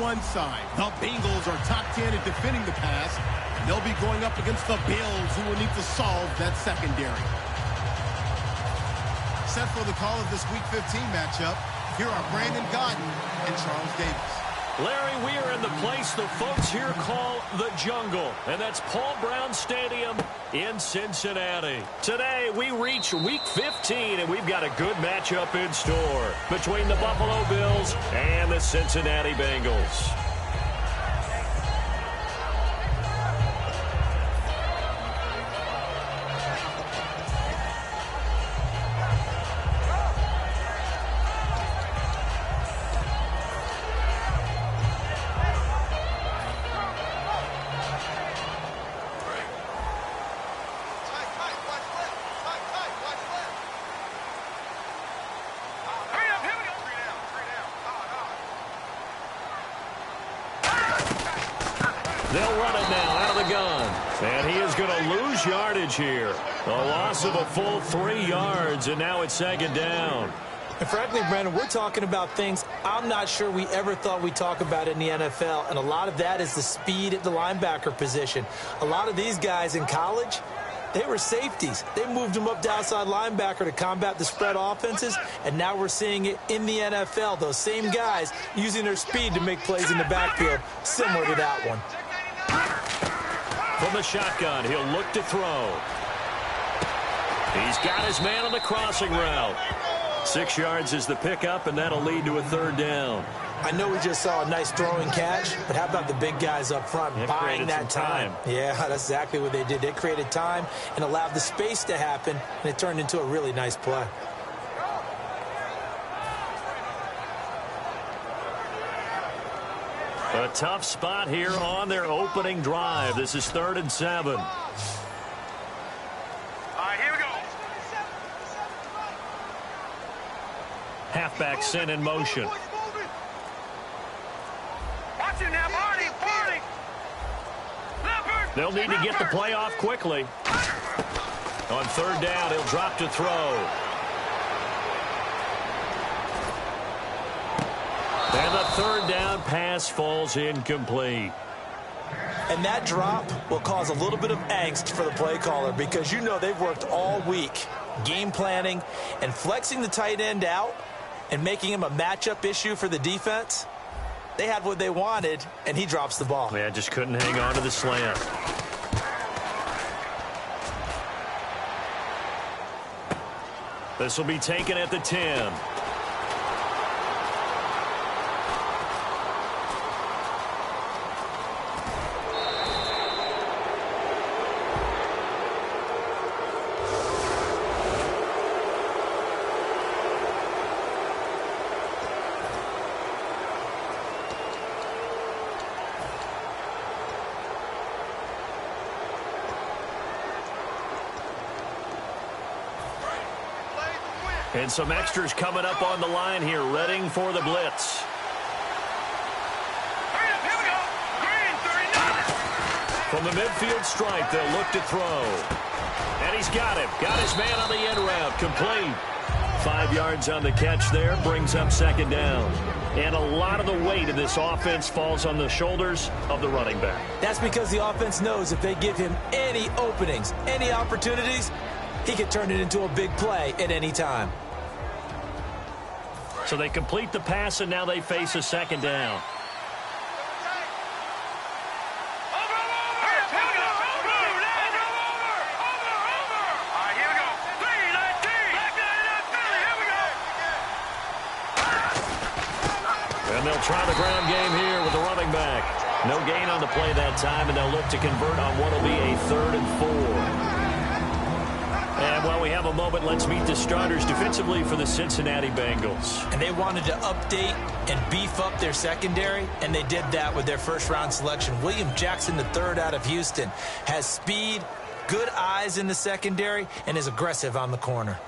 one side. The Bengals are top 10 at defending the pass. They'll be going up against the Bills, who will need to solve that secondary. Set for the call of this Week 15 matchup, here are Brandon Gaudin and Charles Davis. Larry, we are in the place the folks here call the Jungle, and that's Paul Brown Stadium in Cincinnati. Today, we reach Week 15, and we've got a good matchup in store between the Buffalo Bills and the Cincinnati Bengals. They'll run it now out of the gun. And he is going to lose yardage here. A loss of a full 3 yards, and now it's second down. And frankly, Brandon, we're talking about things I'm not sure we ever thought we'd talk about in the NFL. And a lot of that is the speed at the linebacker position. A lot of these guys in college, they were safeties. They moved them up to outside linebacker to combat the spread offenses, and now we're seeing it in the NFL. Those same guys using their speed to make plays in the backfield, similar to that one. From the shotgun, he'll look to throw. He's got his man on the crossing route. 6 yards is the pickup, and that'll lead to a third down. I know we just saw a nice throwing catch, but how about the big guys up front buying that time? Yeah, that's exactly what they did. They created time and allowed the space to happen, and it turned into a really nice play. A tough spot here on their opening drive. This is 3rd and 7. All right, here we go. Halfback sent in motion. Watch it now, Barney. They'll need to get the play off quickly. On 3rd down, he'll drop to throw. And the 3rd down pass falls incomplete. And that drop will cause a little bit of angst for the play caller, because you know they've worked all week game planning and flexing the tight end out and making him a matchup issue for the defense. They had what they wanted, and he drops the ball. Yeah, just couldn't hang on to the slant. This will be taken at the 10. And some extras coming up on the line here, readying for the blitz. From the midfield stripe, they'll look to throw. And he's got him. Got his man on the end route. Complete. 5 yards on the catch there. Brings up second down. And a lot of the weight of this offense falls on the shoulders of the running back. That's because the offense knows if they give him any openings, any opportunities, he can turn it into a big play at any time. So they complete the pass, and now they face a second down. And they'll try the ground game here with the running back. No gain on the play that time, and they'll look to convert on what will be a 3rd and 4. And while we have a moment, let's meet the starters defensively for the Cincinnati Bengals. And they wanted to update and beef up their secondary, and they did that with their first-round selection. William Jackson III out of Houston has speed, good eyes in the secondary, and is aggressive on the corner.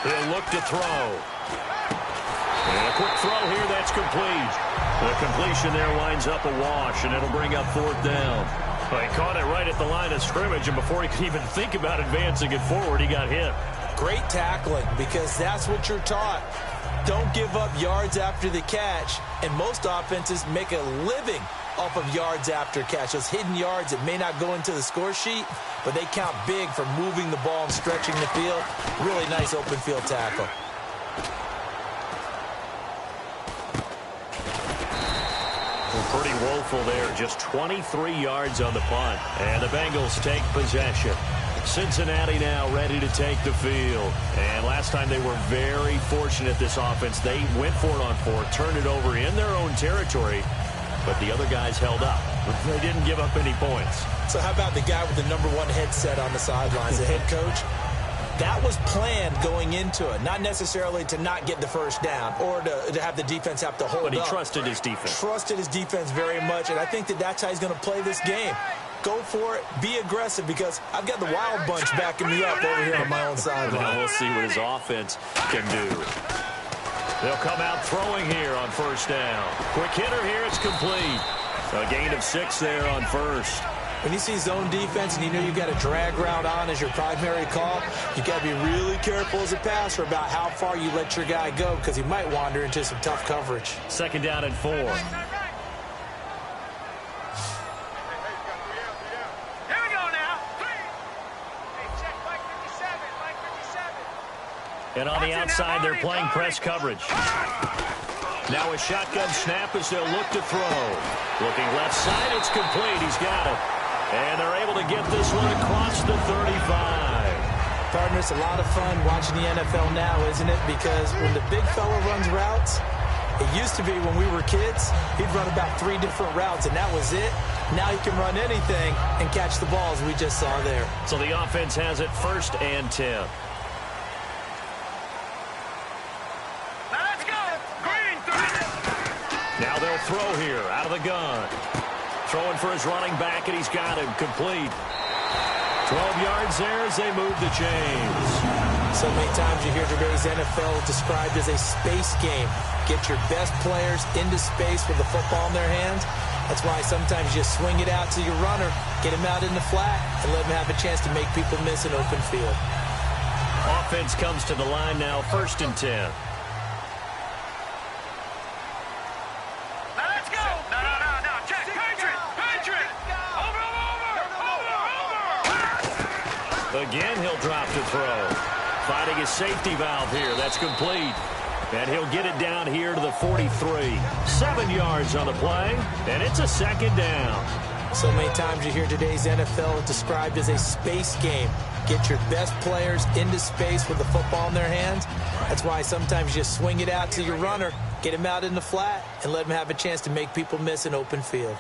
He'll look to throw. And a quick throw here, that's complete. The completion there winds up a wash, and it'll bring up 4th down. Well, he caught it right at the line of scrimmage, and before he could even think about advancing it forward, he got hit. Great tackling, because that's what you're taught. Don't give up yards after the catch, and most offenses make a living off of yards after catch. Those hidden yards that may not go into the score sheet, but they count big for moving the ball and stretching the field. Really nice open field tackle. Pretty woeful there. Just 23 yards on the punt. And the Bengals take possession. Cincinnati now ready to take the field. And last time they were very fortunate, this offense. They went for it on 4, turned it over in their own territory, but the other guys held up. They didn't give up any points. So how about the guy with the #1 headset on the sidelines, the head coach? That was planned going into it, not necessarily to not get the first down or to have the defense have to hold up. But he trusted his defense. Trusted his defense very much, and I think that's how he's going to play this game. Go for it. Be aggressive, because I've got the wild bunch backing me up over here on my own sideline. We'll see what his offense can do. They'll come out throwing here on first down. Quick hitter here. It's complete. A gain of 6 there on first. When you see zone defense and you know you've got a drag route on as your primary call, you've got to be really careful as a passer about how far you let your guy go, because he might wander into some tough coverage. 2nd down and 4. Here we go now. Check Mike 57, Mike 57. And on the outside, they're playing press coverage. Now a shotgun snap as they'll look to throw. Looking left side, it's complete. He's got it. And they're able to get this one across the 35. Partner, it's a lot of fun watching the NFL now, isn't it? Because when the big fella runs routes, it used to be when we were kids, he'd run about 3 different routes, and that was it. Now he can run anything and catch the balls we just saw there. So the offense has it 1st and 10. Now let's go. Green, 3. Now they'll throw here out of the gun. Throwing for his running back, and he's got him complete. 12 yards there as they move the chains. So many times you hear today's NFL described as a space game. Get your best players into space with the football in their hands. That's why sometimes you just swing it out to your runner, get him out in the flat, and let him have a chance to make people miss an open field. Offense comes to the line now, 1st and 10. Again, he'll drop to throw. Finding his safety valve here. That's complete. And he'll get it down here to the 43. 7 yards on the play, and it's a 2nd down. So many times you hear today's NFL described as a space game. Get your best players into space with the football in their hands. That's why sometimes you just swing it out to your runner, get him out in the flat, and let him have a chance to make people miss an open field.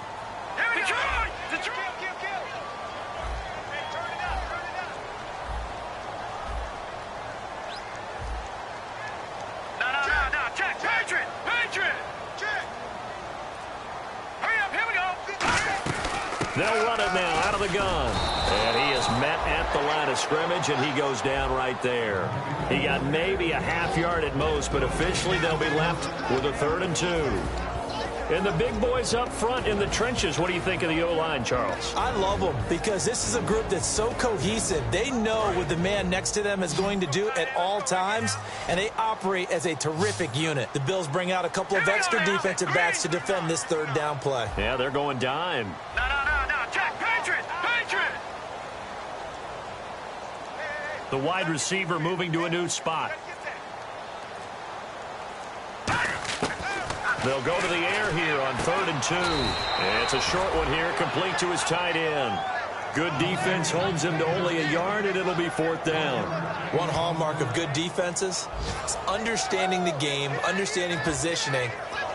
They'll run it now out of the gun. And he is met at the line of scrimmage, and he goes down right there. He got maybe a half yard at most, but officially they'll be left with a 3rd and 2. And the big boys up front in the trenches, what do you think of the O-line, Charles? I love them, because this is a group that's so cohesive. They know what the man next to them is going to do at all times, and they operate as a terrific unit. The Bills bring out a couple of extra defensive backs to defend this 3rd down play. Yeah, they're going dime. No, check, Patriots. The wide receiver moving to a new spot. They'll go to the air here on 3rd and 2. And it's a short one here, complete to his tight end. Good defense holds him to only a yard, and it'll be 4th down. One hallmark of good defenses is understanding the game, understanding positioning,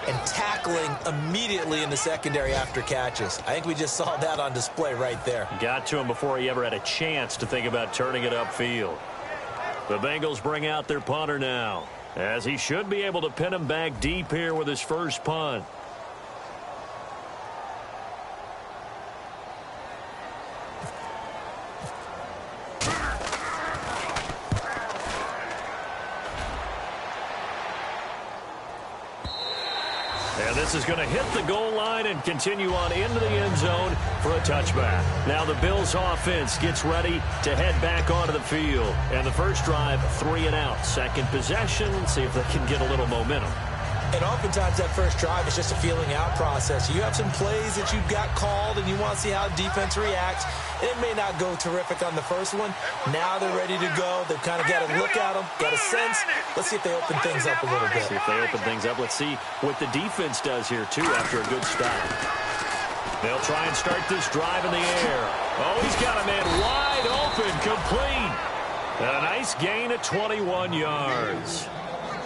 and tackling immediately in the secondary after catches. I think we just saw that on display right there. Got to him before he ever had a chance to think about turning it upfield. The Bengals bring out their punter now, as he should be able to pin him back deep here with his first punt. And this is going to hit the goal line and continue on into the end zone for a touchback. Now the Bills offense gets ready to head back onto the field. And the first drive, 3 and out. Second possession, see if they can get a little momentum. And oftentimes that first drive is just a feeling out process. You have some plays that you've got called and you want to see how defense reacts. And it may not go terrific on the first one. Now they're ready to go. They've kind of got to look at them, got a sense. Let's see if they open things up a little bit. See if they open things up. Let's see what the defense does here, too, after a good stop. They'll try and start this drive in the air. Oh, he's got a man wide open, complete. A nice gain of 21 yards.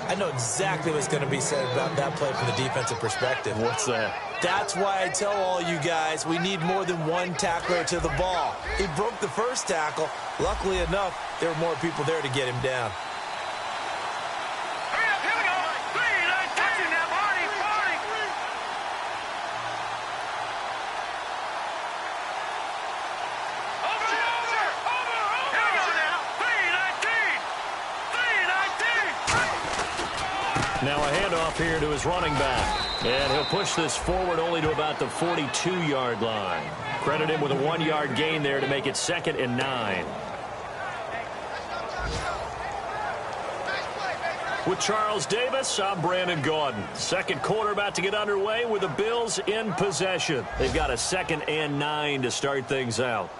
I know exactly what's going to be said about that play from the defensive perspective. What's that? That's why I tell all you guys we need more than one tackler to the ball. He broke the first tackle. Luckily enough, there were more people there to get him down. Hurry up, here we go. 3, nice touching now, Barney. Over. Here we go now. 3-19. Now a handoff here to his running back. And he'll push this forward only to about the 42-yard line. Credit him with a 1-yard gain there to make it 2nd and 9. With Charles Davis, I'm Brandon Gaudin. Second quarter about to get underway with the Bills in possession. They've got a 2nd and 9 to start things out.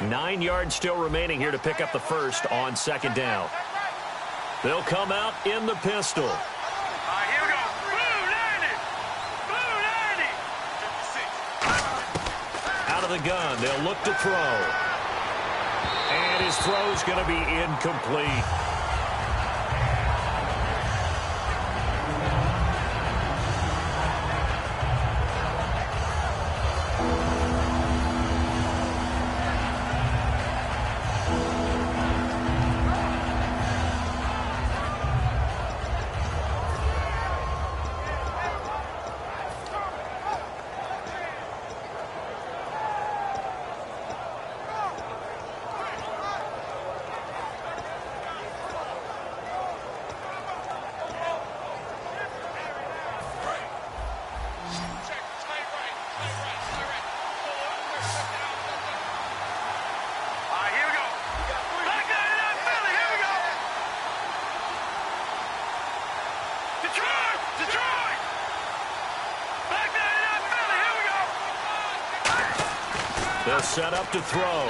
Nine yards still remaining here to pick up the first on 2nd down. They'll come out in the pistol. All right, here we go. Blue 90. Out of the gun, they'll look to throw. And his throw's going to be incomplete. They'll set up to throw.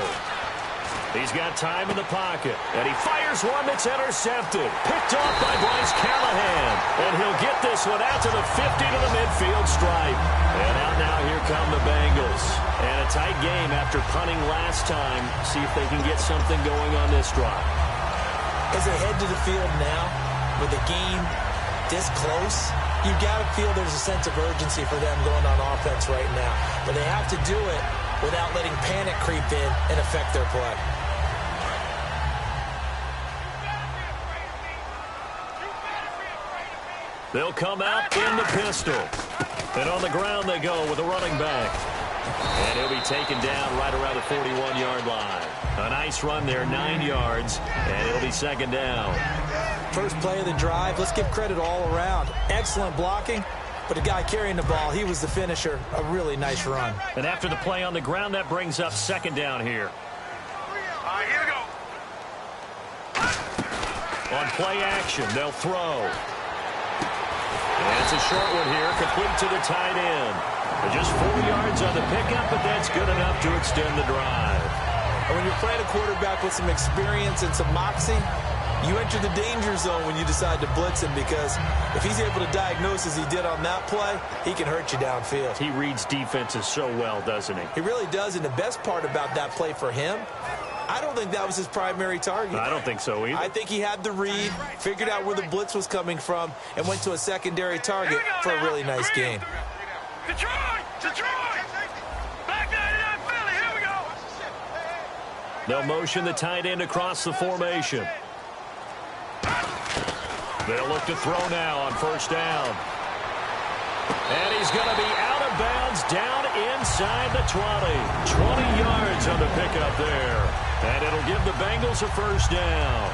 He's got time in the pocket, and he fires one that's intercepted. Picked off by Bryce Callahan, and he'll get this one out to the 50 to the midfield stripe. And out now, here come the Bengals. And a tight game after punting last time. See if they can get something going on this drive. As they head to the field now, with the game this close, you've got to feel there's a sense of urgency for them going on offense right now. But they have to do it without letting panic creep in and affect their play. They'll come out in the pistol. And on the ground they go with a running back. And he'll be taken down right around the 41-yard line. A nice run there, 9 yards, and it'll be 2nd down. First play of the drive, let's give credit all around. Excellent blocking, but the guy carrying the ball, he was the finisher. A really nice run. And after the play on the ground, that brings up 2nd down here. All right, here we go. On play action, they'll throw. And it's a short one here, complete to the tight end. Just 4 yards on the pickup, but that's good enough to extend the drive. And when you're playing a quarterback with some experience and some moxie, you enter the danger zone when you decide to blitz him, because if he's able to diagnose as he did on that play, he can hurt you downfield. He reads defenses so well, doesn't he? He really does, and the best part about that play for him, I don't think that was his primary target. I don't think so either. I think he had the read, figured out where the blitz was coming from, and went to a secondary target for a really nice gain. Detroit! Back 99 Philly, here we go! They'll motion the tight end across the formation. They'll look to throw now on 1st down. And he's going to be out of bounds down inside the 20. 20 yards on the pickup there. And it'll give the Bengals a first down.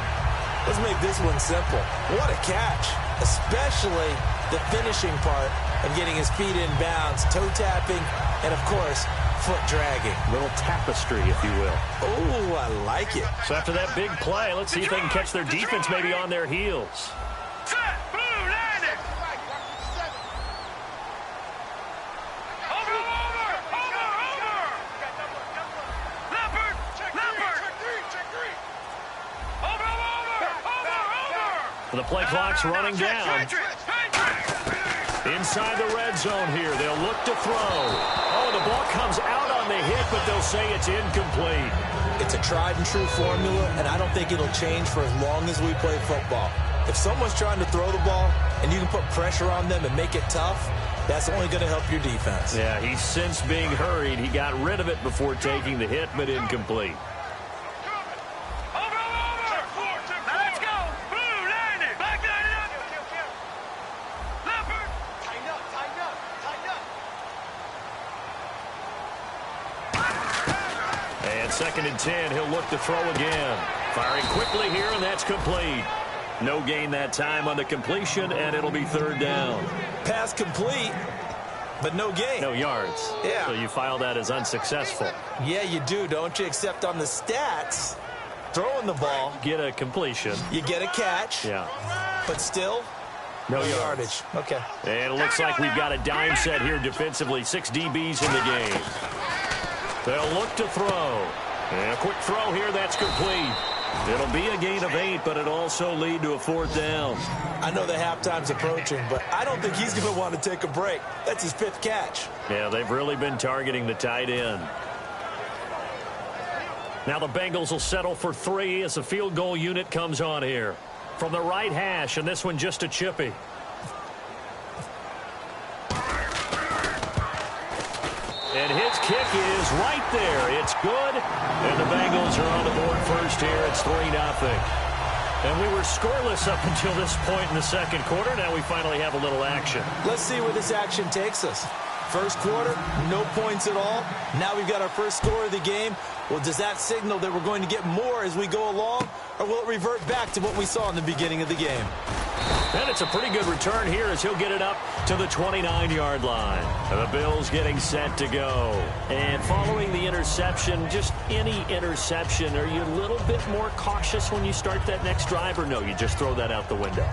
Let's make this one simple. What a catch, especially the finishing part of getting his feet in bounds, toe tapping, and, of course, foot dragging. Little tapestry, if you will. Oh, I like it. So after that big play, let's see if they can catch their defense maybe on their heels. The play clock's running down. Inside the red zone here. They'll look to throw. Oh, the ball comes out on the hit, but they'll say it's incomplete. It's a tried-and-true formula, and I don't think it'll change for as long as we play football. If someone's trying to throw the ball and you can put pressure on them and make it tough, that's only going to help your defense. Yeah, he's since being hurried. He got rid of it before taking the hit, but incomplete. Second and 10, he'll look to throw again. Firing quickly here, and that's complete. No gain that time on the completion, and it'll be third down. Pass complete, but no gain. No yards. Yeah. So you file that as unsuccessful. Yeah, you do, don't you? Except on the stats, throwing the ball. Get a completion. You get a catch. Yeah. But still, no yardage. Okay. And it looks like we've got a dime set here defensively. 6 DBs in the game. They'll look to throw. And a quick throw here, that's complete. It'll be a gain of 8, but it'll also lead to a fourth down. I know the halftime's approaching, but I don't think he's going to want to take a break. That's his 5th catch. Yeah, they've really been targeting the tight end. Now the Bengals will settle for 3 as the field goal unit comes on here. From the right hash, and this one just a chippy. And his kick is right there. It's good. And the Bengals are on the board first here. It's 3-0. And we were scoreless up until this point in the second quarter. Now we finally have a little action. Let's see where this action takes us. First quarter, no points at all. Now we've got our first score of the game. Well, does that signal that we're going to get more as we go along? Or will it revert back to what we saw in the beginning of the game? And it's a pretty good return here as he'll get it up to the 29-yard line. And the Bills getting set to go. And following the interception, just any interception, are you a little bit more cautious when you start that next drive, or no, you just throw that out the window?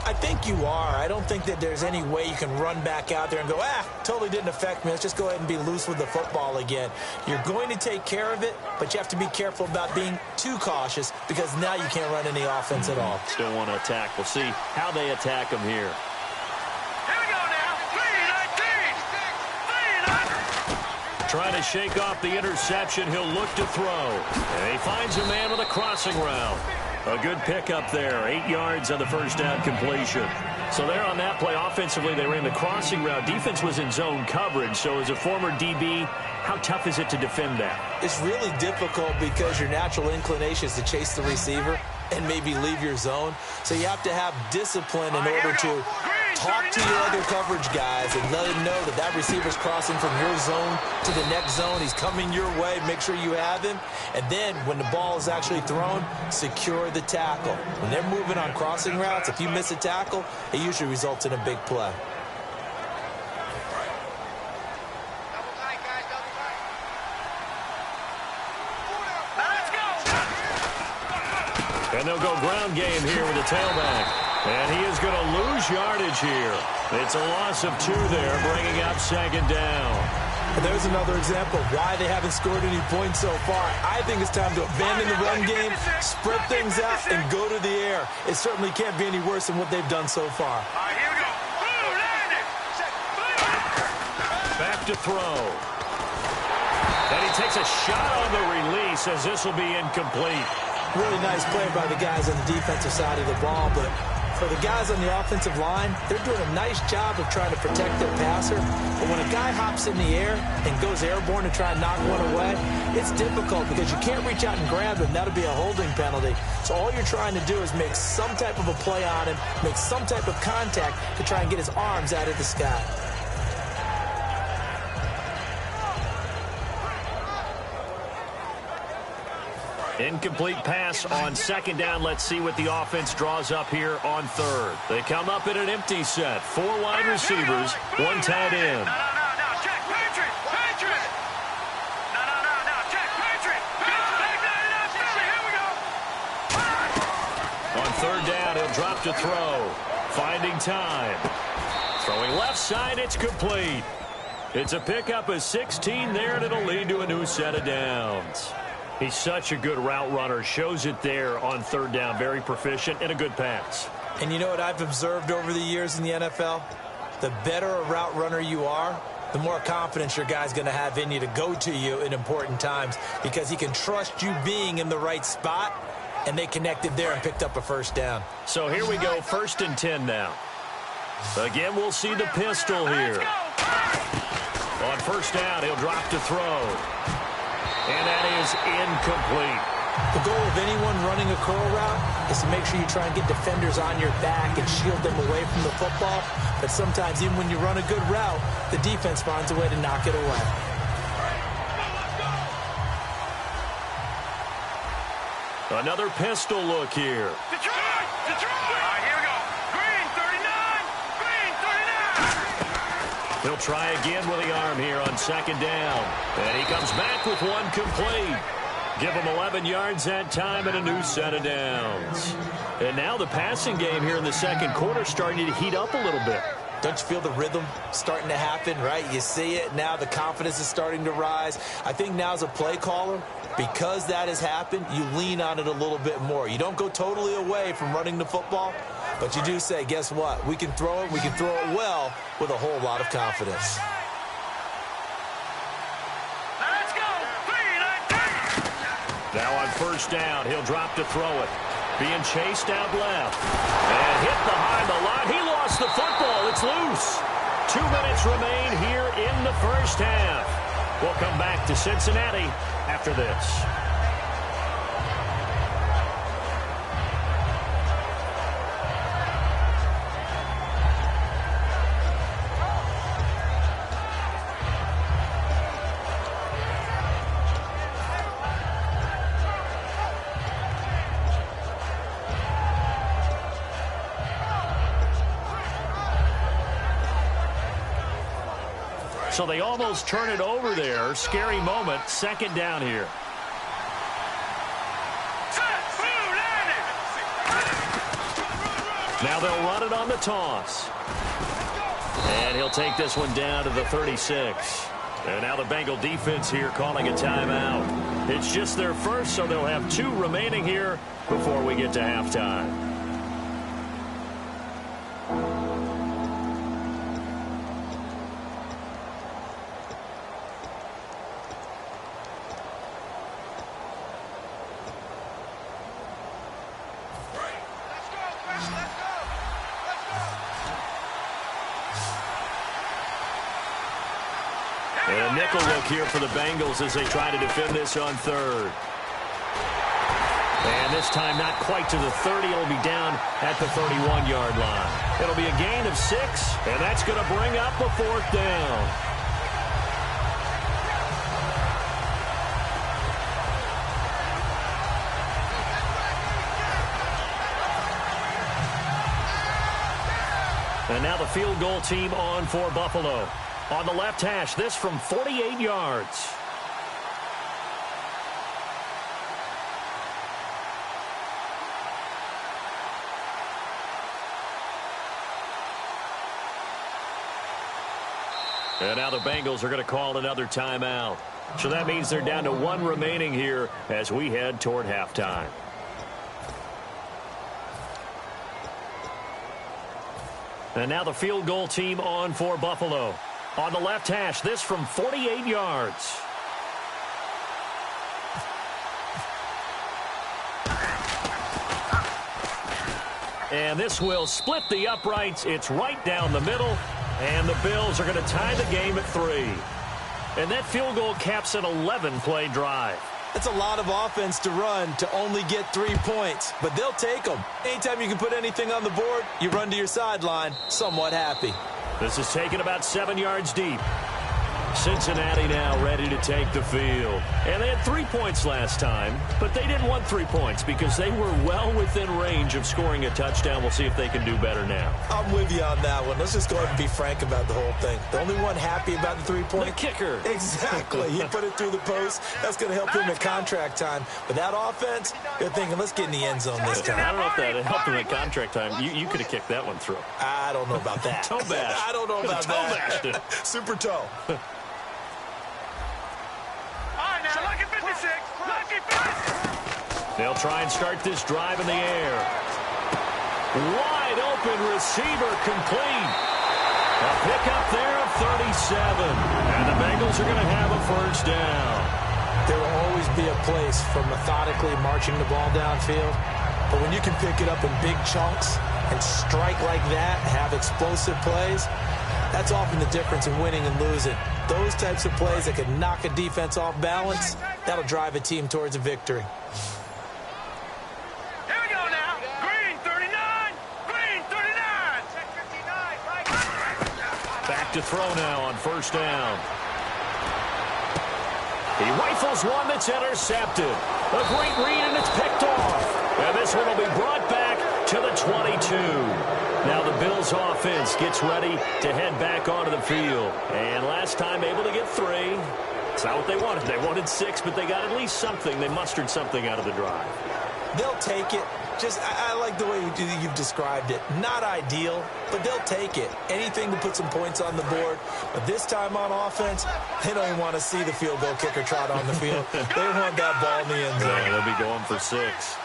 I think you are. I don't think that there's any way you can run back out there and go, totally didn't affect me. Let's just go ahead and be loose with the football again. You're going to take care of it, but you have to be careful about being too cautious because now you can't run any offense at all. Still want to attack. We'll see how they attack them here. Here we go now. 3-19. Trying to shake off the interception. He'll look to throw. And he finds a man with a crossing route. A good pickup there. 8 yards on the first down completion. So there on that play, offensively, they ran the crossing route. Defense was in zone coverage. So as a former DB, how tough is it to defend that? It's really difficult because your natural inclination is to chase the receiver and maybe leave your zone. So you have to have discipline in order to talk to your other coverage guys and let them know that that receiver's crossing from your zone to the next zone. He's coming your way. Make sure you have him. And then when the ball is actually thrown, secure the tackle. When they're moving on crossing routes, if you miss a tackle, it usually results in a big play. And they'll go ground game here with a tailback. And he is going to lose yardage here. It's a loss of 2 there, bringing up second down. And there's another example of why they haven't scored any points so far. I think it's time to abandon the run game, spread things out, and go to the air. It certainly can't be any worse than what they've done so far. Here we go. Back to throw. And he takes a shot on the release as this will be incomplete. Really nice play by the guys on the defensive side of the ball, but for the guys on the offensive line, they're doing a nice job of trying to protect their passer. But when a guy hops in the air and goes airborne to try and knock one away, it's difficult because you can't reach out and grab him. That'll be a holding penalty. So all you're trying to do is make some type of a play on him, make some type of contact to try and get his arms out of the sky. Incomplete pass on second down. Let's see what the offense draws up here on third. They come up in an empty set. 4 wide receivers, 1 tight end. No, check, Patriot, Patriot. No, check, Patriot. Back 99, Philly, here we go. On third down, he'll drop to throw. Finding time. Throwing left side, it's complete. It's a pickup of 16 there, and it'll lead to a new set of downs. He's such a good route runner. Shows it there on third down. Very proficient and a good pass. And you know what I've observed over the years in the NFL? The better a route runner you are, the more confidence your guy's going to have in you to go to you in important times because he can trust you being in the right spot, and they connected there and picked up a first down. So here we go, 1st and 10 now. Again, we'll see the pistol here. On first down, he'll drop to throw. And that is incomplete. The goal of anyone running a curl route is to make sure you try and get defenders on your back and shield them away from the football. But sometimes, even when you run a good route, the defense finds a way to knock it away. Another pistol look here. Detroit! All right, here we go. Green 39! Green 39! He'll try again with the arm here on second down. And he comes back with one complete. Give him 11 yards that time and a new set of downs. And now the passing game here in the second quarter starting to heat up a little bit. Don't you feel the rhythm starting to happen, right? You see it. Now the confidence is starting to rise. I think now as a play caller, because that has happened, you lean on it a little bit more. You don't go totally away from running the football, but you do say, guess what? We can throw it. We can throw it well with a whole lot of confidence. Let's go! Now on first down, he'll drop to throw it. Being chased out left. And hit behind the line. He lost the football. It's loose. 2 minutes remain here in the first half. We'll come back to Cincinnati after this. So they almost turn it over there. Scary moment. Second down here. Now they'll run it on the toss. And he'll take this one down to the 36. And now the Bengal defense here calling a timeout. It's just their first, so they'll have 2 remaining here before we get to halftime. And a nickel look here for the Bengals as they try to defend this on third. And this time not quite to the 30. It'll be down at the 31-yard line. It'll be a gain of 6, and that's going to bring up a 4th down. And now the field goal team on for Buffalo. On the left hash, this from 48 yards. And now the Bengals are going to call another timeout. So that means they're down to 1 remaining here as we head toward halftime. And now the field goal team on for Buffalo. On the left hash, this from 48 yards. And this will split the uprights. It's right down the middle. And the Bills are going to tie the game at 3. And that field goal caps an 11-play drive. It's a lot of offense to run to only get 3 points, but they'll take them. Anytime you can put anything on the board, you run to your sideline somewhat happy. This is taken about 7 yards deep. Cincinnati now ready to take the field. And they had 3 points last time, but they didn't want 3 points because they were well within range of scoring a touchdown. We'll see if they can do better now. I'm with you on that one. Let's just go ahead and be frank about the whole thing. The only one happy about the 3-point? The kicker. Exactly. He put it through the post. That's going to help him at contract time. But that offense, they're thinking, let's get in the end zone this time. I don't know if that helped him at contract time. You could have kicked that one through. I don't know about that. Toe bash. I don't know about toe that. bashed it. Super toe. They'll try and start this drive in the air. Wide open receiver complete. A pickup there of 37. And the Bengals are going to have a first down. There will always be a place for methodically marching the ball downfield. But when you can pick it up in big chunks and strike like that, have explosive plays, that's often the difference in winning and losing. Those types of plays that can knock a defense off balance, that'll drive a team towards a victory. Here we go now. Green 39. Green 39. Check 59. Right. Back to throw now on first down. He rifles one that's intercepted. A great read, and it's picked off. And this one will be brought back to the 22. Now the Bills offense gets ready to head back onto the field. And last time able to get 3. It's not what they wanted. They wanted 6, but they got at least something. They mustered something out of the drive. They'll take it. I like the way you've described it. Not ideal, but they'll take it. Anything to put some points on the board. But this time on offense, they don't even want to see the field goal kicker trot on the field. They want that ball in the end zone. Yeah, they'll be going for 6.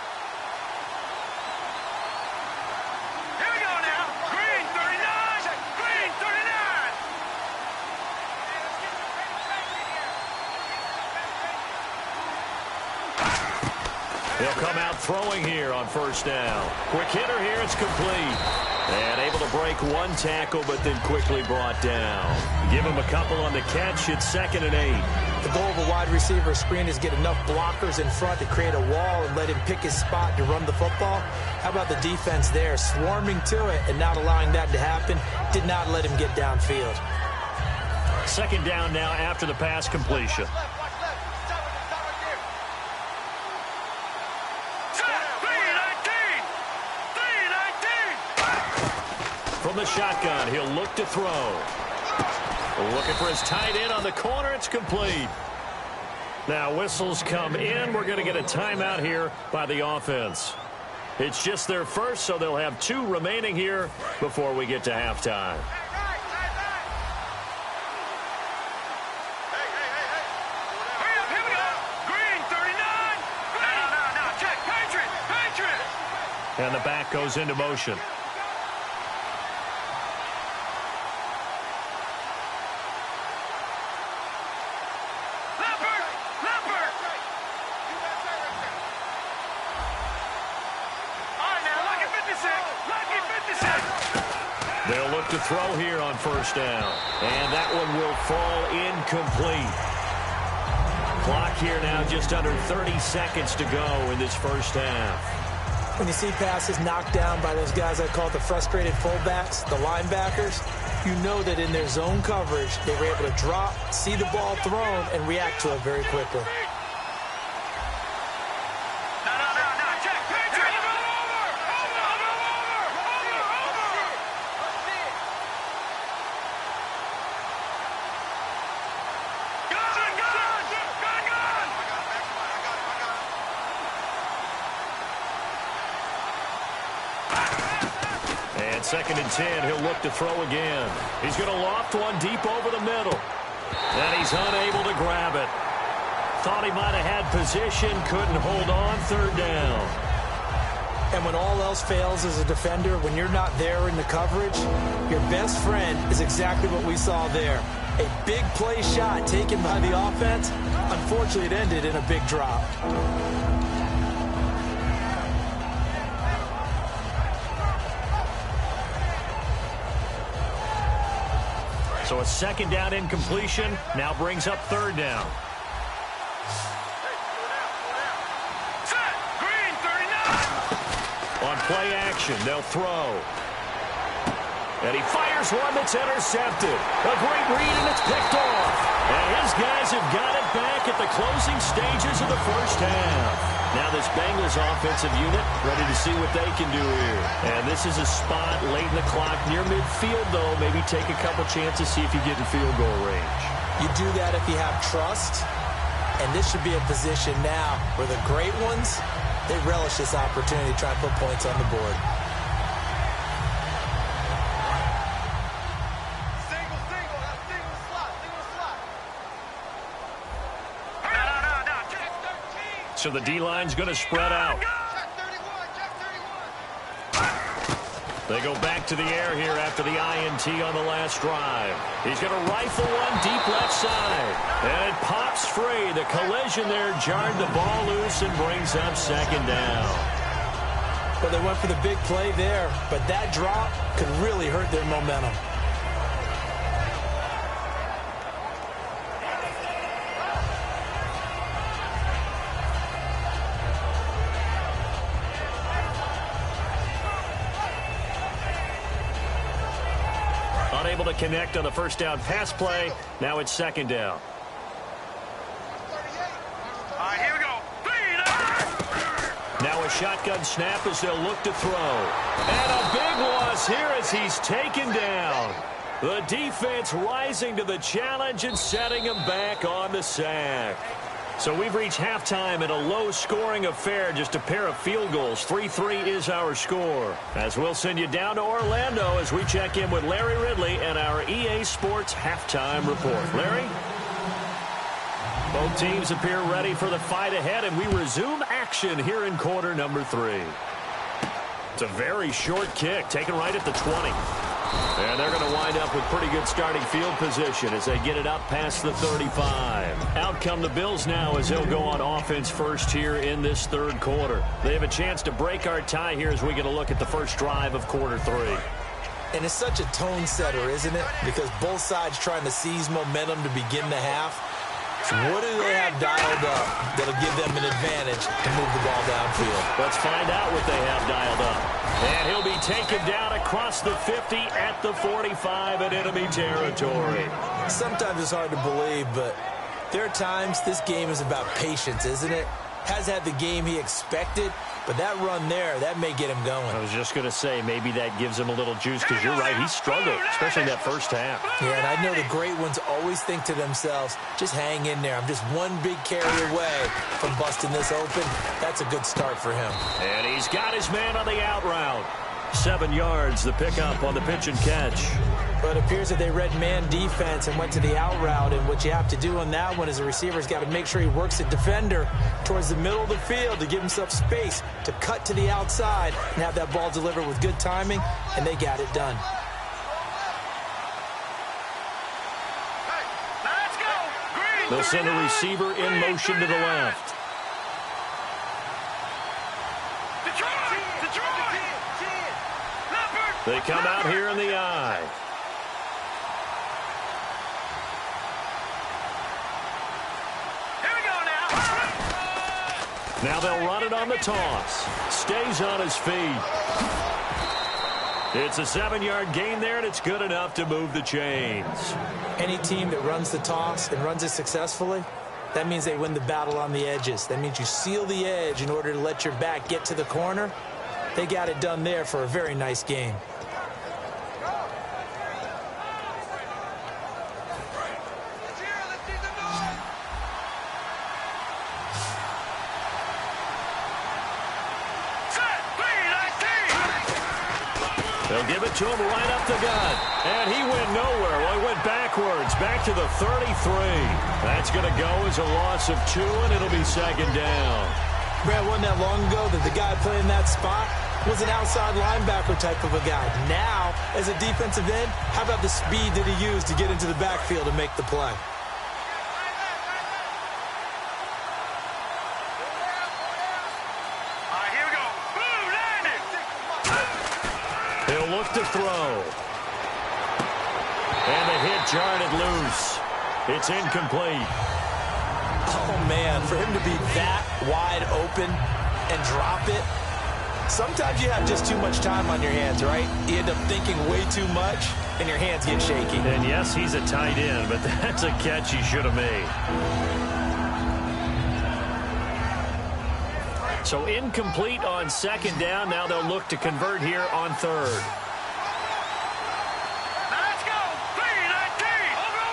He'll come out throwing here on first down. Quick hitter here, it's complete. And able to break one tackle, but then quickly brought down. Give him a couple on the catch. It's 2nd and 8. The goal of a wide receiver screen is get enough blockers in front to create a wall and let him pick his spot to run the football. How about the defense there, swarming to it and not allowing that to happen? Did not let him get downfield. 2nd down now after the pass completion. From the shotgun, he'll look to throw. Looking for his tight end on the corner. It's complete. Now whistles come in. We're going to get a timeout here by the offense. It's just their first, so they'll have 2 remaining here before we get to halftime. Here we go. Green 39. Green. No. Check. Patriot. And the back goes into motion. They'll look to throw here on first down. And that one will fall incomplete. Clock here now just under 30 seconds to go in this first half. When you see passes knocked down by those guys I call the frustrated fullbacks, the linebackers, you know that in their zone coverage, they were able to drop, see the ball thrown, and react to it very quickly. And 2nd and 10, he'll look to throw again. He's going to loft one deep over the middle. And he's unable to grab it. Thought he might have had position, couldn't hold on, 3rd down. And when all else fails as a defender, when you're not there in the coverage, your best friend is exactly what we saw there. A big play shot taken by the offense. Unfortunately, it ended in a big drop. So a 2nd down incompletion now brings up 3rd down. Green 39. On play action, they'll throw. And he fires one that's intercepted. A great read, and it's picked off. And his guys have got it back at the closing stages of the first half. Now this Bengals offensive unit ready to see what they can do here. And this is a spot late in the clock near midfield, though. Maybe take a couple chances, see if you get in field goal range. You do that if you have trust. And this should be a position now where the great ones, they relish this opportunity to try and put points on the board. So the D-line's going to spread out. They go back to the air here after the INT on the last drive. He's going to rifle one deep left side. And it pops free. The collision there jarred the ball loose and brings up second down. Well, they went for the big play there, but that drop could really hurt their momentum. Unable to connect on the first down pass play. Now it's second down. All right, here we go. Now a shotgun snap as they'll look to throw. And a big loss here as he's taken down. The defense rising to the challenge and setting him back on the sack. So we've reached halftime in a low-scoring affair, just a pair of field goals. 3-3 is our score. As we'll send you down to Orlando as we check in with Larry Ridley and our EA Sports halftime report. Larry? Both teams appear ready for the fight ahead, and we resume action here in quarter number 3. It's a very short kick, taken right at the 20. And they're going to wind up with pretty good starting field position as they get it up past the 35. Out come the Bills now as they'll go on offense first here in this third quarter. They have a chance to break our tie here as we get a look at the first drive of quarter 3. And it's such a tone setter, isn't it? Because both sides trying to seize momentum to begin the half. So what do they have dialed up that'll give them an advantage to move the ball downfield? Let's find out what they have dialed up. And he'll be taken down across the 50 at the 45 in enemy territory. Sometimes it's hard to believe, but there are times this game is about patience, isn't it? Has had the game he expected, but that run there, that may get him going. I was just going to say, maybe that gives him a little juice, because you're right, he struggled, especially that first half. Yeah, and I know the great ones always think to themselves, just hang in there. I'm just one big carry away from busting this open. That's a good start for him. And he's got his man on the out route. 7 yards, the pickup on the pitch and catch. But it appears that they read man defense and went to the out route. And what you have to do on that one is the receiver's got to make sure he works the defender towards the middle of the field to give himself space to cut to the outside and have that ball delivered with good timing, and they got it done. They'll send a receiver in motion to the left. They come out here in the eye. Now they'll run it on the toss. Stays on his feet. It's a 7-yard gain there, and it's good enough to move the chains. Any team that runs the toss and runs it successfully, that means they win the battle on the edges. That means you seal the edge in order to let your back get to the corner. They got it done there for a very nice game. They'll give it to him right up the gut. And he went nowhere. Well, he went backwards, back to the 33. That's going to go as a loss of 2, and it'll be second down. Brad, wasn't that long ago that the guy playing that spot was an outside linebacker type of a guy. Now, as a defensive end, how about the speed that he used to get into the backfield and make the play? He'll look to throw. And the hit jarred it loose. It's incomplete. Oh, man, for him to be that wide open and drop it, Sometimes you have just too much time on your hands, right? You end up thinking way too much, and your hands get shaky. And yes, he's a tight end, but that's a catch he should have made. So incomplete on second down. Now they'll look to convert here on third. Now let's go. 3-19. Over.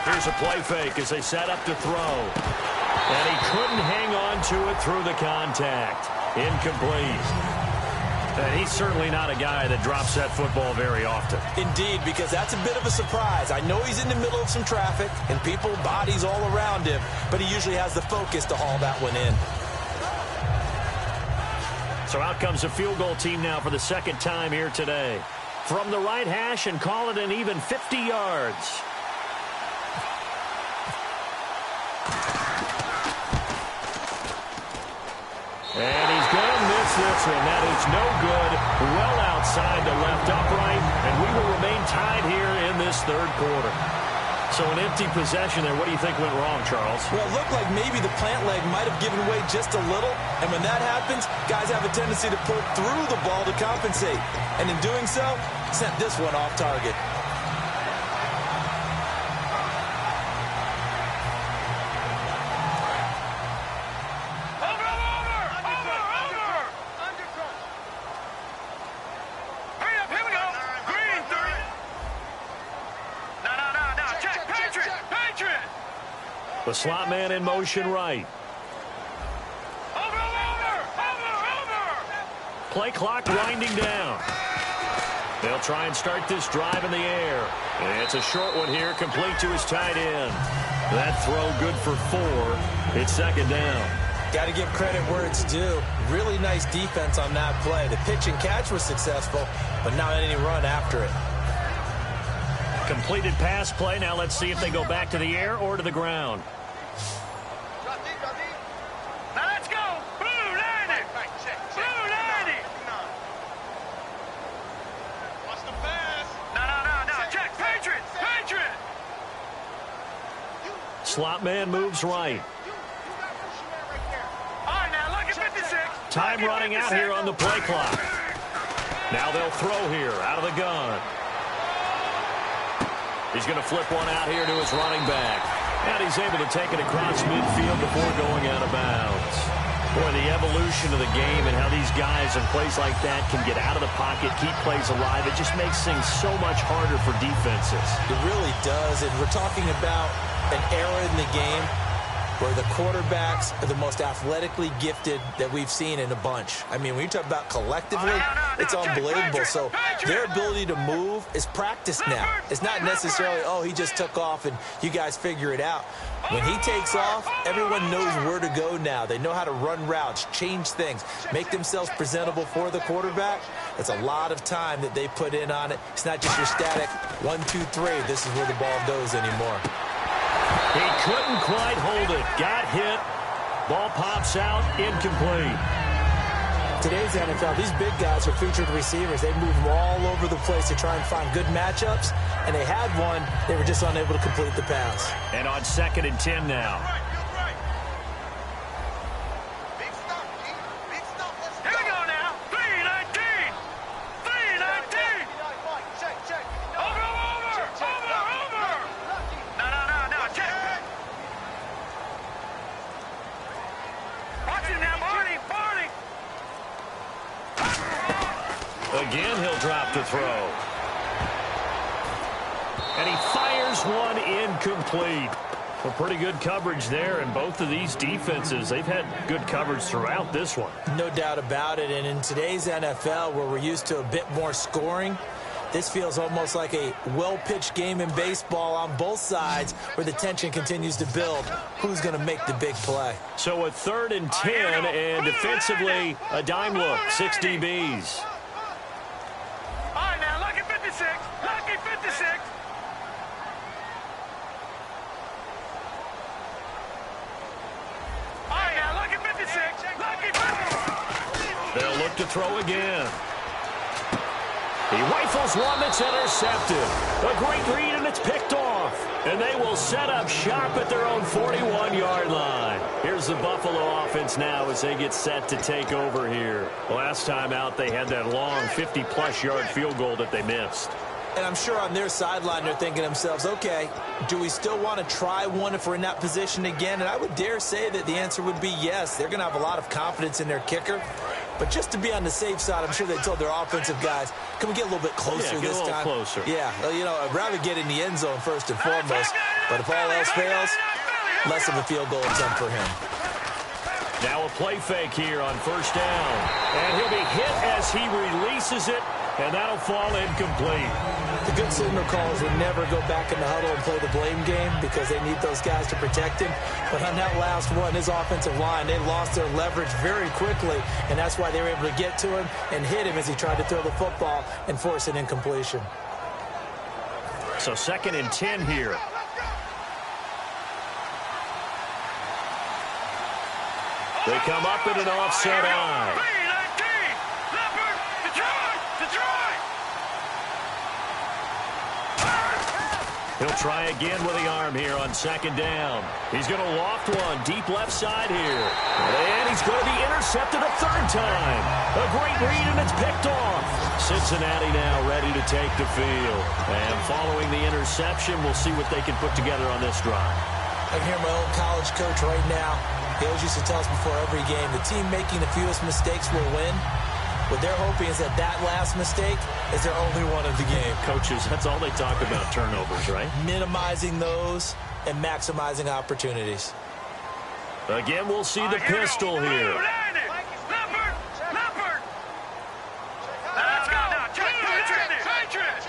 Here's a play fake as they set up to throw. And he couldn't hang on to it through the contact. Incomplete. And he's certainly not a guy that drops that football very often. Indeed, because that's a bit of a surprise. I know he's in the middle of some traffic and people, bodies all around him, but he usually has the focus to haul that one in. So out comes the field goal team now for the second time here today. From the right hash and call it an even 50 yards. And he's going to miss this one. That is no good. Well outside the left upright. And we will remain tied here in this third quarter. So an empty possession there. What do you think went wrong, Charles? Well, it looked like maybe the plant leg might have given way just a little. And when that happens, guys have a tendency to pull through the ball to compensate. And in doing so, sent this one off target. The slot man in motion right. Over. Play clock winding down. They'll try and start this drive in the air. And it's a short one here, complete to his tight end. That throw good for 4. It's second down. Got to give credit where it's due. Really nice defense on that play. The pitch and catch was successful, but not any run after it. Completed pass play. Now let's see if they go back to the air or to the ground. Now let's go. Blue 90. Blue 90. Watch the pass. No. Check. Patriot. Slot man moves right. All right, now look at 56. Time running out here on the play clock. Now they'll throw here out of the gun. He's going to flip one out here to his running back. And he's able to take it across midfield before going out of bounds. Boy, the evolution of the game and how these guys in plays like that can get out of the pocket, keep plays alive, it just makes things so much harder for defenses. It really does, and we're talking about an era in the game where the quarterbacks are the most athletically gifted that we've seen in a bunch. I mean, when you talk about collectively, it's unbelievable. So their ability to move is practiced now. It's not necessarily, oh, he just took off and you guys figure it out. When he takes off, everyone knows where to go now. They know how to run routes, change things, make themselves presentable for the quarterback. It's a lot of time that they put in on it. It's not just your static 1, 2, 3. This is where the ball goes anymore. He couldn't quite hold it. Got hit. Ball pops out. Incomplete. Today's NFL, these big guys are featured receivers. They move them all over the place to try and find good matchups. And they had one. They were just unable to complete the pass. And on 2nd and 10 now. Here we go now. 3-19. 3-19. Over. No. Check. Watch it now, Barney. Again, he'll drop to throw. And he fires one incomplete. Well, pretty good coverage there, and both of these defenses, they've had good coverage throughout this one. No doubt about it, and in today's NFL, where we're used to a bit more scoring, this feels almost like a well-pitched game in baseball on both sides where the tension continues to build. Who's going to make the big play? So a 3rd and 10, and defensively, a dime look, 6 DBs. All right, now, lucky 56. Lucky 56. All right, now, lucky 56. Lucky 56. They'll look to throw again. He rifles one that's intercepted. A great read, and it's picked off. And they will set up shop at their own 41-yard line. Here's the Buffalo offense now as they get set to take over here. Last time out, they had that long 50-plus yard field goal that they missed. And I'm sure on their sideline they're thinking to themselves, okay, do we still want to try one if we're in that position again? And I would dare say that the answer would be yes. They're going to have a lot of confidence in their kicker. But just to be on the safe side, I'm sure they told their offensive guys, can we get a little bit closer this time? Get a little closer. Yeah, you know, I'd rather get in the end zone first and foremost. But if all else fails, less of a field goal attempt for him. Now a play fake here on first down. And he'll be hit as he releases it, and that'll fall incomplete. The good signal calls would never go back in the huddle and play the blame game because they need those guys to protect him. But on that last one, his offensive line, they lost their leverage very quickly, and that's why they were able to get to him and hit him as he tried to throw the football and force an incompletion. So 2nd and 10 here. They come up in an offset eye. He'll try again with the arm here on 2nd down. He's going to loft one deep left side here. And he's going to be intercepted a 3rd time. A great read, and it's picked off. Cincinnati now ready to take the field. And following the interception, we'll see what they can put together on this drive. I can hear my old college coach right now. He always used to tell us before every game, the team making the fewest mistakes will win. What they're hoping is that last mistake is their only one of the game. Coaches, that's all they talk about, turnovers, right? Minimizing those and maximizing opportunities. Again, we'll see the pistol here.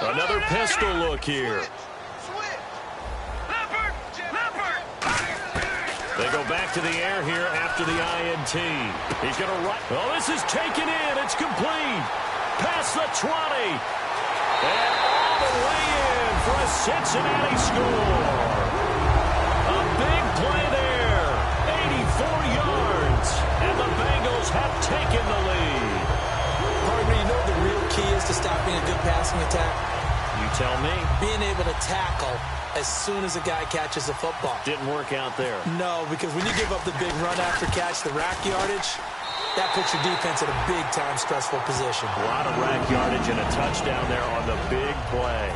Another pistol look here. They go back to the air here after the INT. He's going to run. Oh, this is taken in. It's complete. Past the 20. And all the way in for a Cincinnati score. A big play there. 84 yards. And the Bengals have taken the lead. Harvey, you know what the real key is to stopping a good passing attack? You tell me. Being able to tackle as soon as a guy catches the football. Didn't work out there. No, because when you give up the big run after catch, the rack yardage, that puts your defense in a big-time stressful position. A lot of rack yardage and a touchdown there on the big play.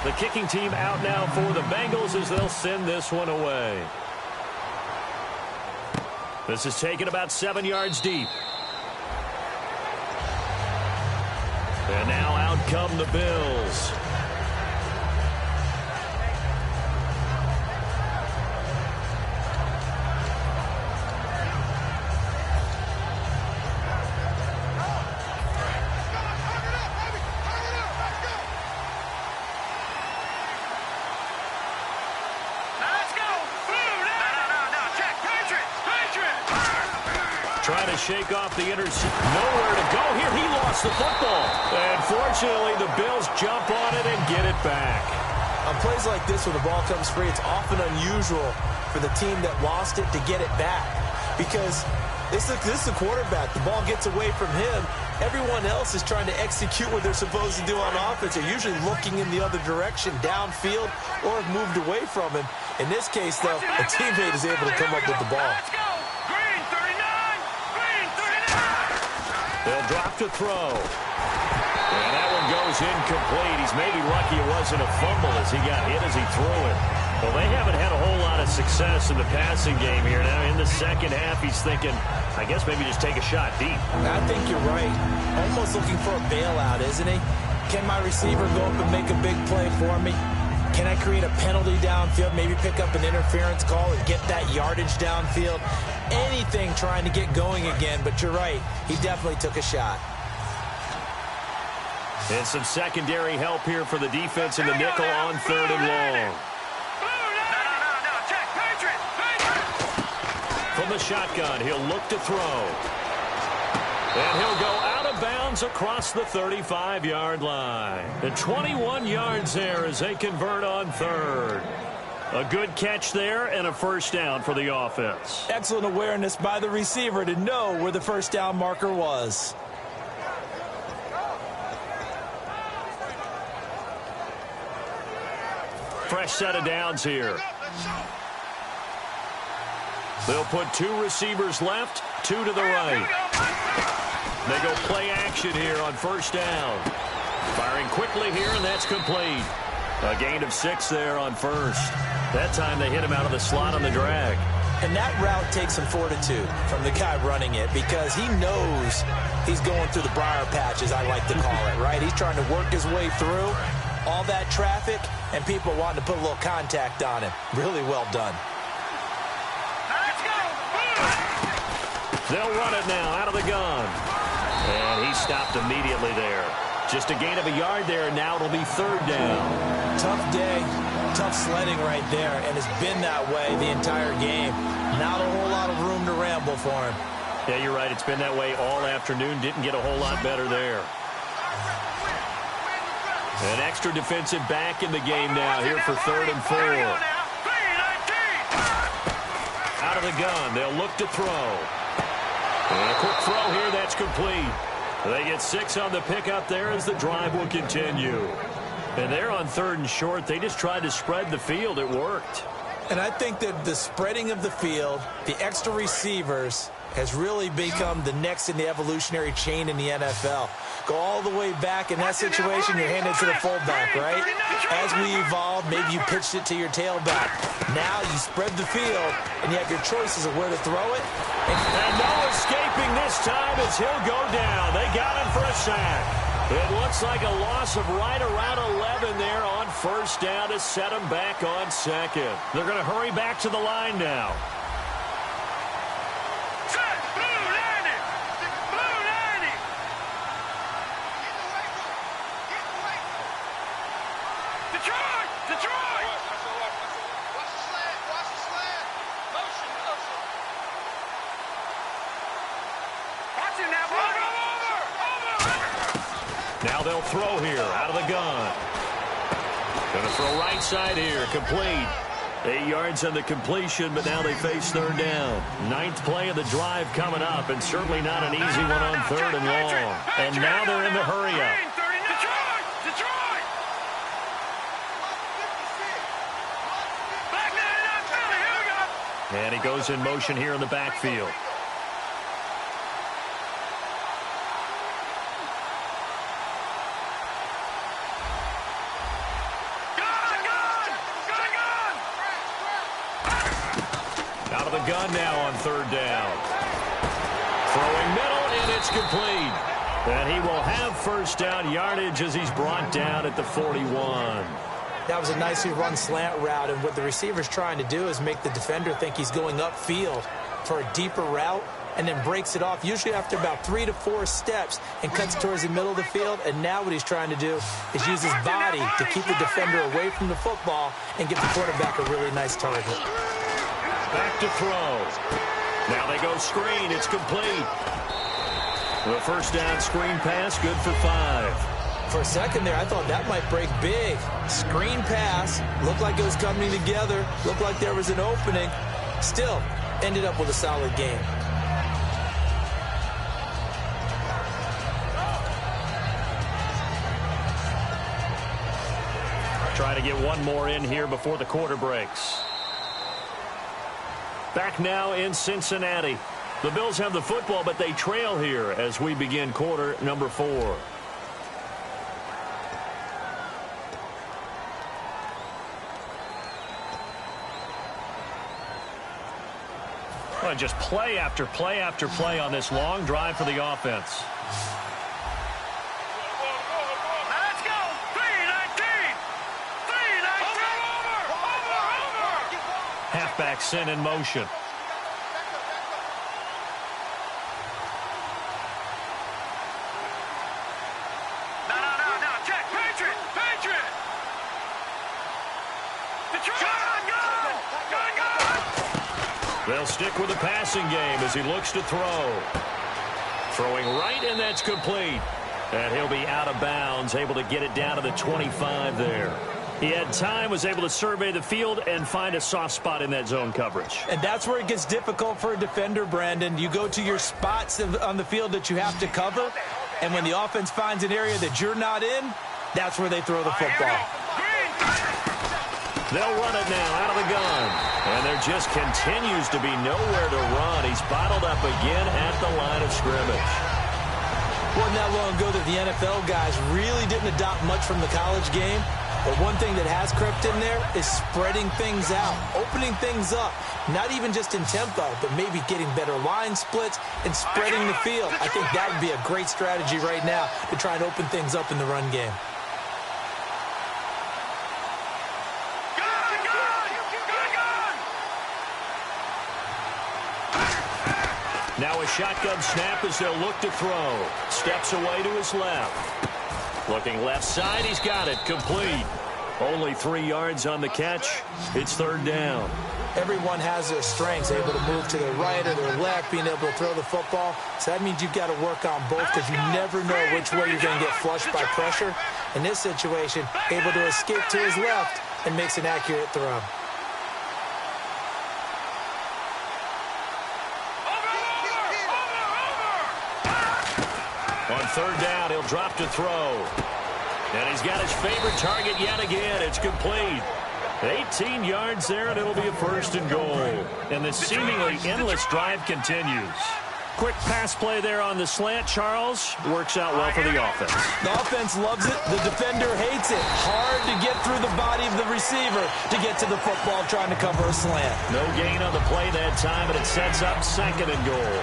The kicking team out now for the Bengals as they'll send this one away. This is taken about 7 yards deep. And now out come the Bills. Trying to shake off the interception. Nowhere to go here. He lost the football. And fortunately, the Bills jump on it and get it back. On plays like this where the ball comes free, it's often unusual for the team that lost it to get it back. Because this is the quarterback. The ball gets away from him. Everyone else is trying to execute what they're supposed to do on offense. They're usually looking in the other direction, downfield, or have moved away from him. In this case, though, a teammate is able to come up with the ball. They'll drop to throw. And that one goes incomplete. He's maybe lucky it wasn't a fumble as he got hit as he threw it. Well, they haven't had a whole lot of success in the passing game here. Now, in the second half, he's thinking, I guess maybe just take a shot deep. I think you're right. Almost looking for a bailout, isn't he? Can my receiver go up and make a big play for me? Can I create a penalty downfield, maybe pick up an interference call and get that yardage downfield? Anything trying to get going again, but you're right. He definitely took a shot. And some secondary help here for the defense in the nickel on 3rd and long. From the shotgun, he'll look to throw. And he'll go out of bounds across the 35-yard line. And 21 yards there as they convert on 3rd. A good catch there and a first down for the offense. Excellent awareness by the receiver to know where the first down marker was. fresh set of downs here. They'll put 2 receivers left, 2 to the right. They go play action here on first down. Firing quickly here, and that's complete. A gain of 6 there on first. That time they hit him out of the slot on the drag. And that route takes some fortitude from the guy running it because he knows he's going through the briar patch, as I like to call it, right? He's trying to work his way through all that traffic, and people wanting to put a little contact on him. Really well done. Let's go. They'll run it now out of the gun. And he stopped immediately there. Just a gain of a yard there, and now it'll be 3rd down. Tough day, tough sledding right there, and it's been that way the entire game. Not a whole lot of room to ramble for him. Yeah, you're right. It's been that way all afternoon. Didn't get a whole lot better there. An extra defensive back in the game now here for 3rd and 4. Out of the gun. They'll look to throw. And a quick throw here. That's complete. They get 6 on the pickup there as the drive will continue. And they're on 3rd and short. They just tried to spread the field. It worked. And I think that the spreading of the field, the extra receivers, has really become the next in the evolutionary chain in the NFL. Go all the way back in that situation, you're handed to the fullback, right? As we evolved, maybe you pitched it to your tailback. Now you spread the field, and you have your choices of where to throw it. And no escaping this time as he'll go down. They got him for a sack. It looks like a loss of right around 11 there on first down to set him back on 2nd. They're going to hurry back to the line now. Now they'll throw here out of the gun. Going to throw right side here, complete. 8 yards on the completion, but now they face 3rd down. 9th play of the drive coming up, and certainly not an easy one on 3rd and long. And now they're in the hurry-up. And he goes in motion here in the backfield. Out of the gun now on 3rd down. Throwing middle, and it's complete. And he will have first down yardage as he's brought down at the 41. That was a nicely run slant route, and what the receiver's trying to do is make the defender think he's going upfield for a deeper route, and then breaks it off, usually after about 3 to 4 steps, and cuts towards the middle of the field. And now what he's trying to do is use his body to keep the defender away from the football and give the quarterback a really nice target. Back to throw. Now they go screen. It's complete. The first down screen pass, good for 5. For a second there, I thought that might break big. Screen pass, looked like it was coming together, looked like there was an opening. Still, ended up with a solid game. Try to get one more in here before the quarter breaks. Back now in Cincinnati. The Bills have the football, but they trail here as we begin quarter number 4. Well, just play after play after play on this long drive for the offense. Let's go! 3-19! 3-19! Halfback sent in motion. No. Check! Patriot! They'll stick with the passing game as he looks to throw. Throwing right, and that's complete. And he'll be out of bounds, able to get it down to the 25 there. He had time, was able to survey the field and find a soft spot in that zone coverage. And that's where it gets difficult for a defender, Brandon. You go to your spots on the field that you have to cover, and when the offense finds an area that you're not in, that's where they throw the football. They'll run it now out of the gun. And there just continues to be nowhere to run. He's bottled up again at the line of scrimmage. Wasn't that long ago that the NFL guys really didn't adopt much from the college game. But one thing that has crept in there is spreading things out, opening things up, not even just in tempo, but maybe getting better line splits and spreading the field. I think that would be a great strategy right now to try and open things up in the run game. Now a shotgun snap as they'll look to throw. Steps away to his left. Looking left side, he's got it. Complete. Only 3 yards on the catch. It's third down. Everyone has their strengths, able to move to their right or their left, being able to throw the football. So that means you've got to work on both because you never know which way you're going to get flushed by pressure. In this situation, able to escape to his left and makes an accurate throw. On third down, he'll drop to throw. And he's got his favorite target yet again. It's complete. 18 yards there, and it'll be a first and goal. And the seemingly endless drive continues. Quick pass play there on the slant, Charles. Works out well for the offense. The offense loves it. The defender hates it. Hard to get through the body of the receiver to get to the football trying to cover a slant. No gain on the play that time, and it sets up second and goal.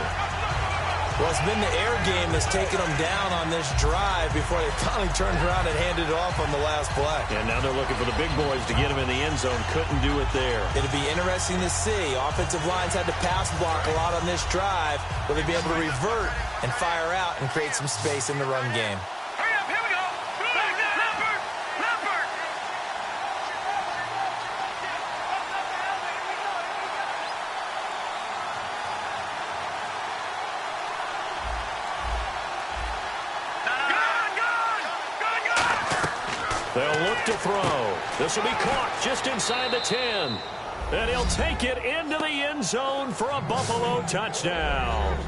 Well, it's been the air game that's taken them down on this drive before they finally turned around and handed it off on the last play. And now they're looking for the big boys to get him in the end zone. Couldn't do it there. It'll be interesting to see. Offensive lines had to pass block a lot on this drive. Will they be able to revert and fire out and create some space in the run game? Hurry up, here we go. Leopard, Leopard. They'll look to throw. This will be caught just inside the 10. And he'll take it into the end zone for a Buffalo touchdown.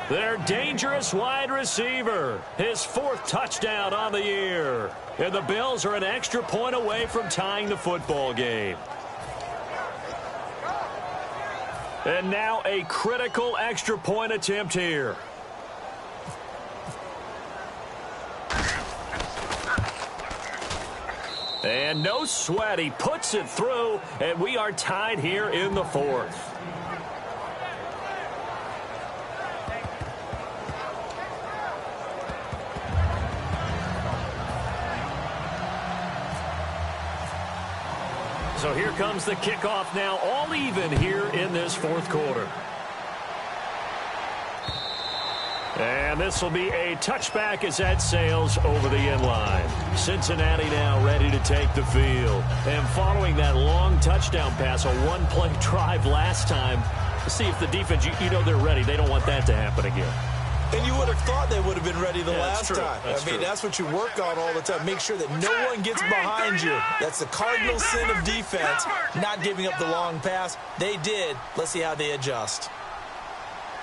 Their dangerous wide receiver. His 4th touchdown on the year. And the Bills are an extra point away from tying the football game. And now a critical extra point attempt here. And no sweat, he puts it through, and we are tied here in the 4th. So here comes the kickoff now, all even here in this 4th quarter. And this will be a touchback as that sails over the end line. Cincinnati now ready to take the field. And following that long touchdown pass, a one-play drive last time, see if the defense, you know they're ready. They don't want that to happen again. And you would have thought they would have been ready the last time. That's true. That's what you work on all the time. Make sure that no one gets behind you. That's the cardinal sin of defense, not giving up the long pass. They did. Let's see how they adjust.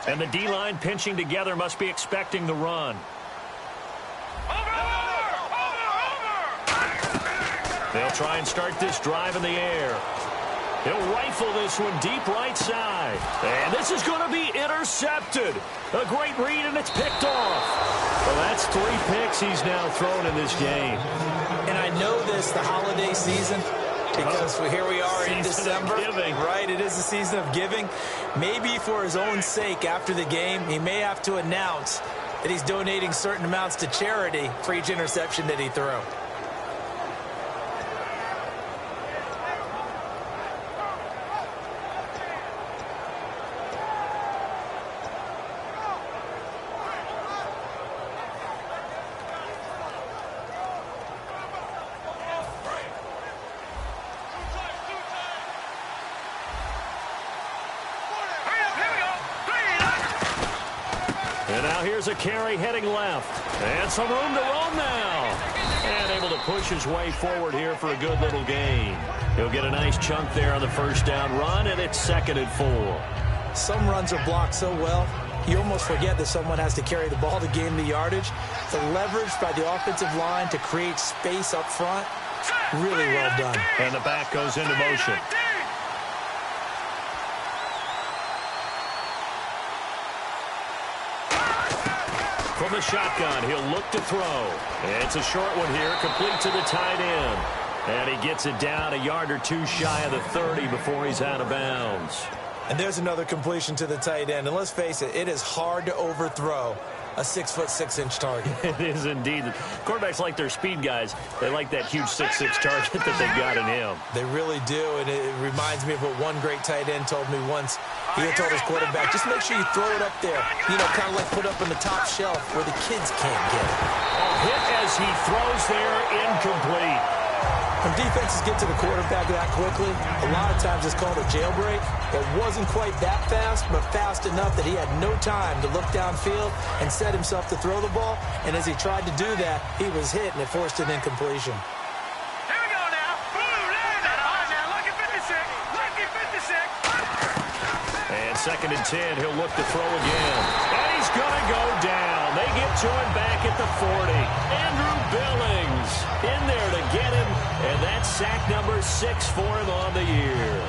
And the D-line pinching together must be expecting the run. They'll try and start this drive in the air. He'll rifle this one deep right side. And this is going to be intercepted. A great read, and it's picked off. Well, that's 3 picks he's now thrown in this game. And I know this, the holiday season, because here we are in December, right? It is the season of giving. Maybe for his own sake after the game, he may have to announce that he's donating certain amounts to charity for each interception that he threw. Here's a carry heading left. And some room to roam now. And able to push his way forward here for a good little gain. He'll get a nice chunk there on the first down run, and it's 2nd and 4. Some runs are blocked so well, you almost forget that someone has to carry the ball to gain the yardage. The leverage by the offensive line to create space up front. Really well done. And the back goes into motion. From the shotgun, he'll look to throw. It's a short one here, complete to the tight end. And he gets it down a yard or two shy of the 30 before he's out of bounds. And there's another completion to the tight end. And let's face it, it is hard to overthrow a 6'6" target. It is indeed. Quarterbacks like their speed guys. They like that huge 6'6" target that they got in him. They really do, and it reminds me of what one great tight end told me once. He had told his quarterback, just make sure you throw it up there. You know, kind of like put up on the top shelf where the kids can't get it. A hit as he throws there, incomplete. When defenses get to the quarterback that quickly, a lot of times it's called a jailbreak. It wasn't quite that fast, but fast enough that he had no time to look downfield and set himself to throw the ball. And as he tried to do that, he was hit, and it forced an incompletion. Here we go now. Boom, now, lucky 56. Lucky 56. And 2nd and 10, he'll look to throw again. And he's going to go down. They get to him back at the 40. Andrew Billings in there to get him. And that's sack number 6 for him on the year.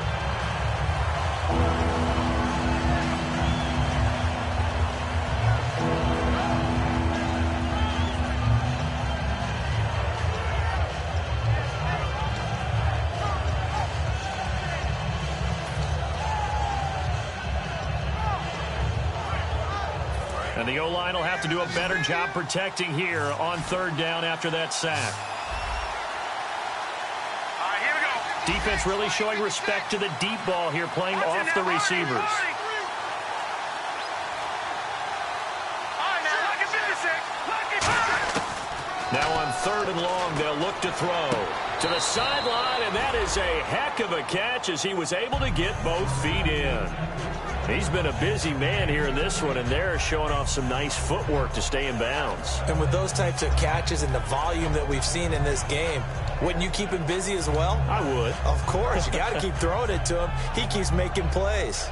And the O-line will have to do a better job protecting here on 3rd down after that sack. Defense really showing respect to the deep ball here, playing off the receivers. Now on 3rd and long, they'll look to throw to the sideline, and that is a heck of a catch as he was able to get both feet in. He's been a busy man here in this one, and they're showing off some nice footwork to stay in bounds. And with those types of catches and the volume that we've seen in this game, wouldn't you keep him busy as well? I would. Of course. You got to keep throwing it to him. He keeps making plays.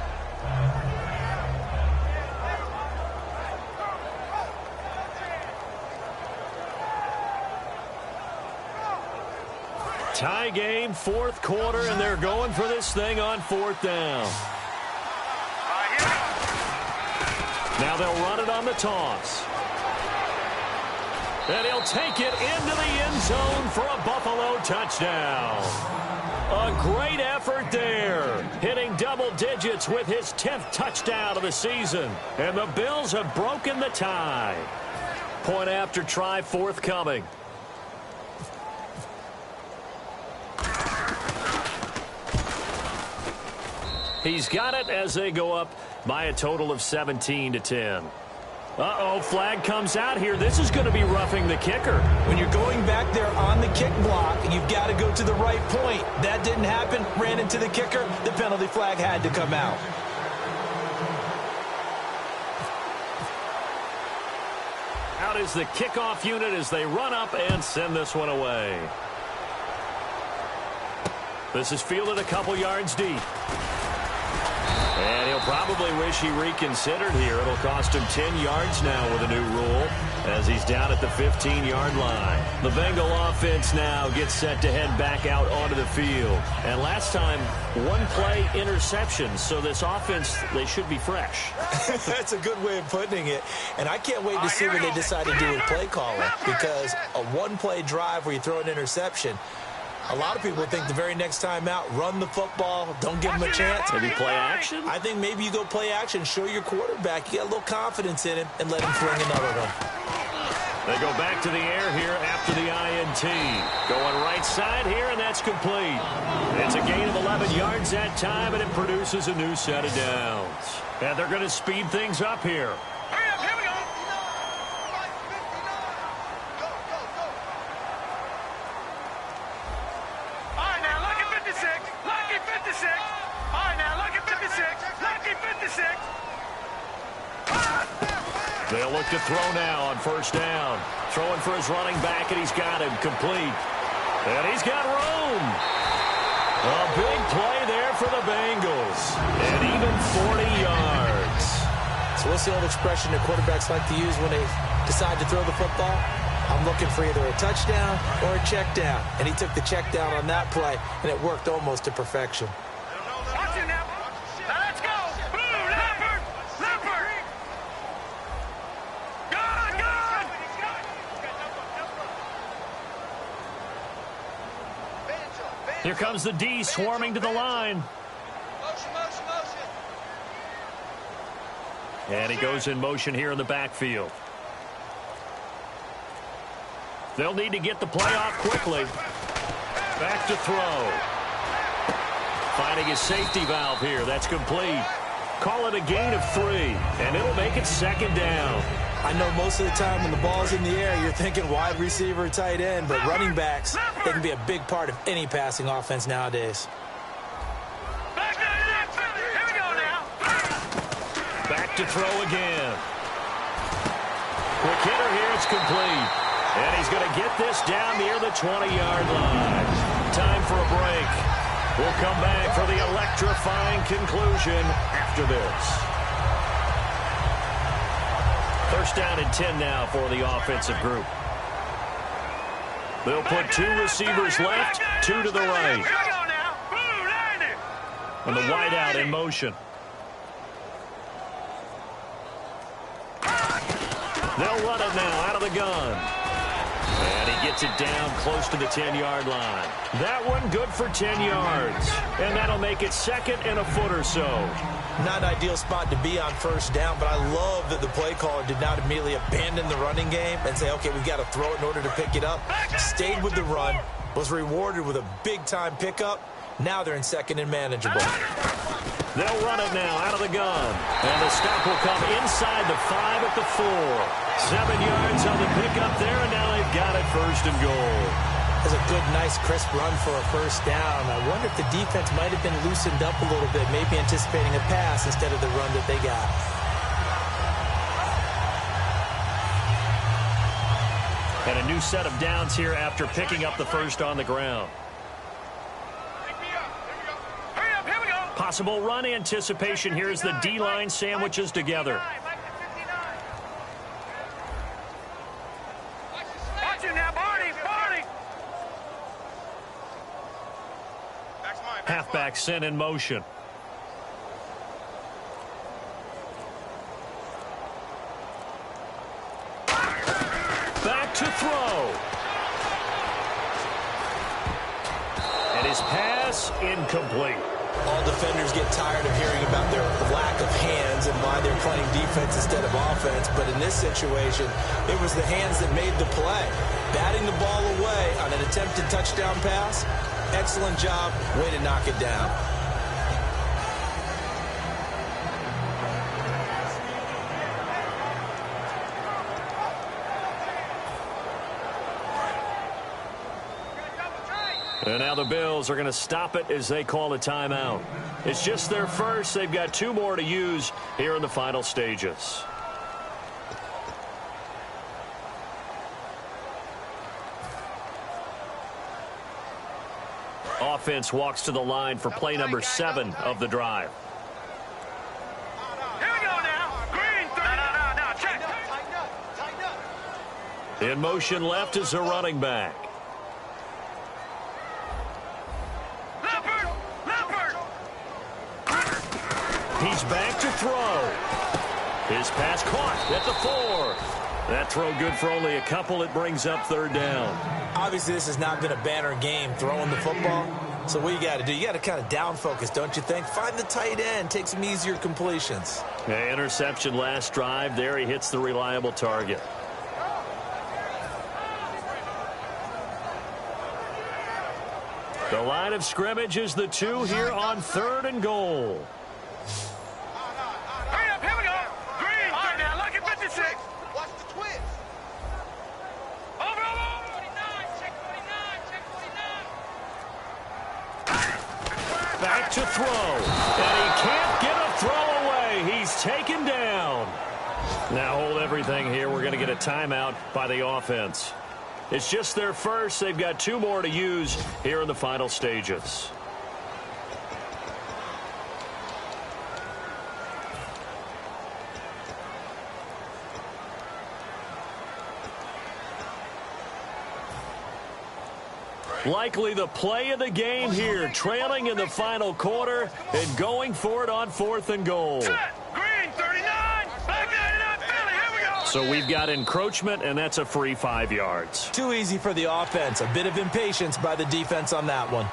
Tie game, 4th quarter, and they're going for this thing on 4th down. Now they'll run it on the toss. And he'll take it into the end zone for a Buffalo touchdown. A great effort there, hitting double digits with his 10th touchdown of the season. And the Bills have broken the tie. Point after try forthcoming. He's got it as they go up by a total of 17-10. Uh-oh, flag comes out here. This is going to be roughing the kicker. When you're going back there on the kick block, you've got to go to the right point. That didn't happen. Ran into the kicker. The penalty flag had to come out. Out is the kickoff unit as they run up and send this one away. This is fielded a couple yards deep. And he'll probably wish he reconsidered here. It'll cost him 10 yards now with a new rule as he's down at the 15-yard line. The Bengal offense now gets set to head back out onto the field. And last time, 1-play interception. So this offense, they should be fresh. That's a good way of putting it. And I can't wait to see what they decide to do with play calling, because a 1-play drive where you throw an interception, a lot of people think the very next time out, run the football, don't give him a chance. Maybe play action? I think maybe you go play action, show your quarterback you got a little confidence in him, and let him fling another one. They go back to the air here after the INT. Going right side here, and that's complete. It's a gain of 11 yards that time, and it produces a new set of downs. And they're going to speed things up here. Hurry up, here we go. All right, now, lucky 56. Lucky 56. All right, now, lucky 56. Lucky 56. They'll look to throw now on 1st down. Throwing for his running back, and he's got him complete. And he's got room. A big play there for the Bengals. And even 40 yards. So what's the old expression that quarterbacks like to use when they decide to throw the football? I'm looking for either a touchdown or a check down. And he took the check down on that play, and it worked almost to perfection. Watch it now. Now let's go. Boom, Leopard. Leopard. Good, good. Here comes the D swarming to the line. And he goes in motion here in the backfield. They'll need to get the play off quickly. Back to throw. Finding his safety valve here. That's complete. Call it a gain of 3, and it'll make it second down. I know most of the time when the ball's in the air, you're thinking wide receiver, tight end, but running backs, they can be a big part of any passing offense nowadays. Back to throw again. Quick hitter here, it's complete. And he's going to get this down near the 20-yard line. Time for a break. We'll come back for the electrifying conclusion after this. First down and 10 now for the offensive group. They'll put 2 receivers left, 2 to the right. And the wideout in motion. They'll run it now out of the gun. And he gets it down close to the 10-yard line. That one good for 10 yards. And that'll make it second and a foot or so. Not an ideal spot to be on first down, but I love that the play caller did not immediately abandon the running game and say, okay, we've got to throw it in order to pick it up. Stayed with the run, was rewarded with a big-time pickup. Now they're in second and manageable. They'll run it now out of the gun. And the stop will come inside the 5 at the 4. 7 yards on the pickup there, and now they've got it first and goal. That's a good, nice, crisp run for a first down. I wonder if the defense might have been loosened up a little bit, maybe anticipating a pass instead of the run that they got. And a new set of downs here after picking up the first on the ground. Possible run anticipation here as the D-line sandwiches together. Watch it now, Barney. Halfback sent in motion. Back to throw. And his pass incomplete. All defenders get tired of hearing about their lack of hands and why they're playing defense instead of offense. But in this situation, it was the hands that made the play. Batting the ball away on an attempted touchdown pass. Excellent job. Way to knock it down. And now the Bills are going to stop it as they call a timeout. It's just their first. They've got 2 more to use here in the final stages. Offense walks to the line for play number 7 of the drive. Here we go now. Green 3. No. Check. Tighten up. In motion left is a running back. He's back to throw. His pass caught at the 4. That throw good for only a couple. It brings up third down. Obviously, this has not been a banner game throwing the football. So what you got to do, you got to kind of down focus, don't you think? Find the tight end, take some easier completions. Interception last drive. There he hits the reliable target. The line of scrimmage is the 2 here on 3rd and goal. Hurry up, here we go. Green 3 now, look at 56. Watch the twins. Over. 49, check 49. Back to throw. And he can't get a throw away. He's taken down. Now hold everything here. We're going to get a timeout by the offense. It's just their first. They've got 2 more to use here in the final stages. Likely the play of the game here, trailing in the final quarter and going for it on 4th and goal. Set. Green, 39. Back 99, Philly. Here we go. So we've got encroachment, and that's a free 5 yards. Too easy for the offense. A bit of impatience by the defense on that one.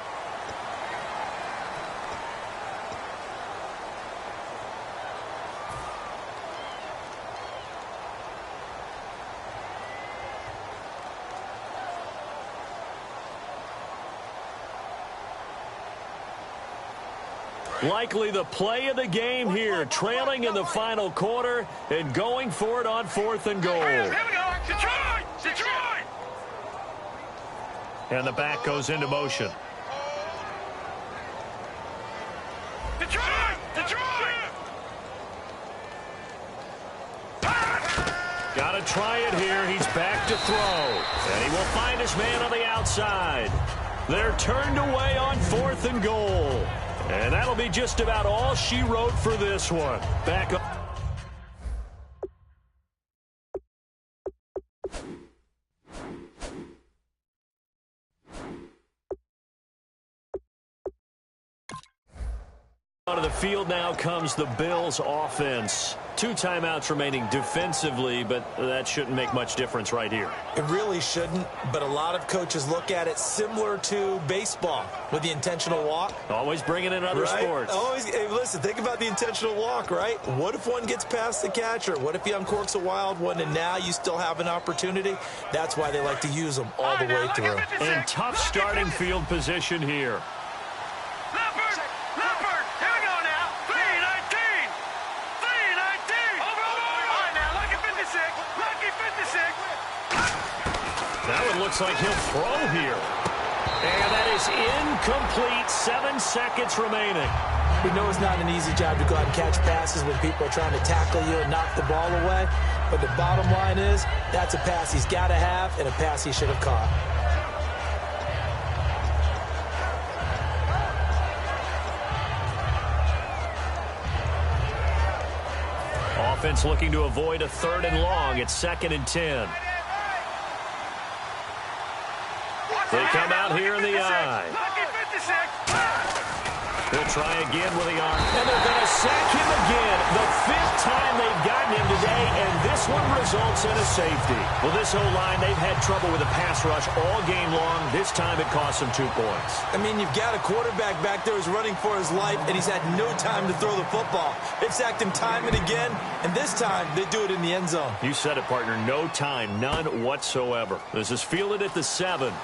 Likely the play of the game here, trailing in the final quarter and going for it on 4th and goal. Here we go. Detroit. Detroit. And the back goes into motion. Detroit. Detroit. Got to try it here. He's back to throw. And he will find his man on the outside. They're turned away on 4th and goal. And that'll be just about all she wrote for this one. Back up. Onto the field now comes the Bills offense. 2 timeouts remaining defensively, but that shouldn't make much difference right here. It really shouldn't, but a lot of coaches look at it similar to baseball with the intentional walk. Always bringing in other sports. Always. Hey, listen, think about the intentional walk, right? What if one gets past the catcher? What if he uncorks a wild one and now you still have an opportunity? That's why they like to use them all the way through. And tough starting field position here. That one looks like he'll throw here. And that is incomplete. 7 seconds remaining. We know it's not an easy job to go out and catch passes when people are trying to tackle you and knock the ball away. But the bottom line is that's a pass he's got to have and a pass he should have caught. Offense looking to avoid a 3rd and long. It's 2nd and 10. They come out here in the eye. He'll try again with the arm. And they're going to sack him again. The 5th time they've gotten him today, and this one results in a safety. Well, this whole line, they've had trouble with a pass rush all game long. This time it cost them 2 points. I mean, you've got a quarterback back there who's running for his life, and he's had no time to throw the football. They've sacked him time and again, and this time they do it in the end zone. You said it, partner. No time, none whatsoever. This is fielded at the 7.